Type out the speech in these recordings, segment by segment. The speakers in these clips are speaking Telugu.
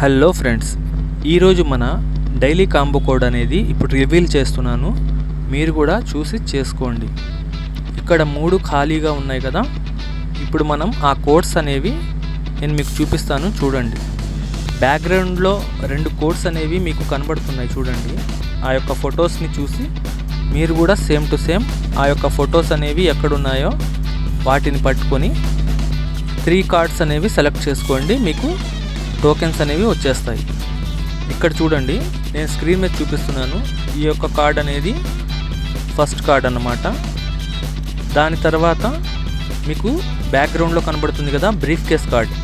హలో ఫ్రెండ్స్, ఈరోజు మన డైలీ కాంబో కోడ్ అనేది ఇప్పుడు రివీల్ చేస్తున్నాను. మీరు కూడా చూసి చేసుకోండి. ఇక్కడ 3 ఖాళీగా ఉన్నాయి కదా. ఇప్పుడు మనం ఆ కోడ్స్ అనేవి నేను మీకు చూపిస్తాను, చూడండి. బ్యాక్గ్రౌండ్లో 2 కోడ్స్ అనేవి మీకు కనబడుతున్నాయి, చూడండి. ఆ యొక్క ఫొటోస్ని చూసి మీరు కూడా సేమ్ టు సేమ్ ఆ యొక్క ఫొటోస్ అనేవి ఎక్కడున్నాయో వాటిని పట్టుకొని 3 కార్డ్స్ అనేవి సెలెక్ట్ చేసుకోండి. మీకు టోకెన్స్ అనేవి వచ్చేస్తాయి. ఇక్కడ చూడండి, నేను స్క్రీన్ మీద చూపిస్తున్నాను. ఈ యొక్క కార్డ్ అనేది ఫస్ట్ కార్డ్ అన్నమాట. దాని తర్వాత మీకు బ్యాక్గ్రౌండ్లో కనబడుతుంది కదా బ్రీఫ్ కేస్ కార్డ్.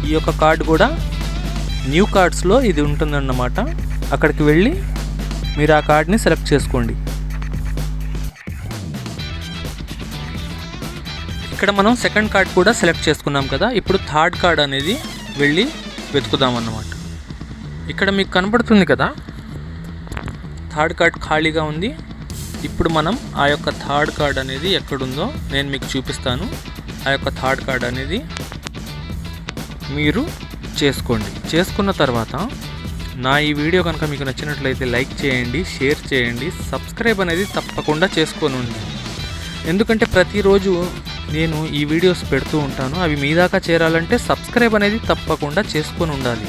ఈ యొక్క కార్డ్ కూడా న్యూ కార్డ్స్లో ఇది ఉంటుందన్నమాట. అక్కడికి వెళ్ళి మీరు ఆ కార్డ్ని సెలెక్ట్ చేసుకోండి. ఇక్కడ మనం సెకండ్ కార్డ్ కూడా సెలెక్ట్ చేసుకున్నాం కదా. ఇప్పుడు థర్డ్ కార్డ్ అనేది వెళ్ళి వెతుకుదామన్నమాట. ఇక్కడ మీకు కనబడుతుంది కదా, థర్డ్ కార్డ్ ఖాళీగా ఉంది. ఇప్పుడు మనం ఆ యొక్క థర్డ్ కార్డ్ అనేది ఎక్కడుందో నేను మీకు చూపిస్తాను. ఆ యొక్క థర్డ్ కార్డ్ అనేది మీరు చేసుకోండి. చేసుకున్న తర్వాత నా ఈ వీడియో కనుక మీకు నచ్చినట్లయితే లైక్ చేయండి, షేర్ చేయండి, సబ్స్క్రైబ్ అనేది తప్పకుండా చేసుకోనండి. ఎందుకంటే ప్రతిరోజు నేను ఈ వీడియోస్ పెడుతూ ఉంటాను. అవి మీ దాకా చేరాలంటే సబ్స్క్రైబ్ అనేది తప్పకుండా చేసుకొని ఉండాలి.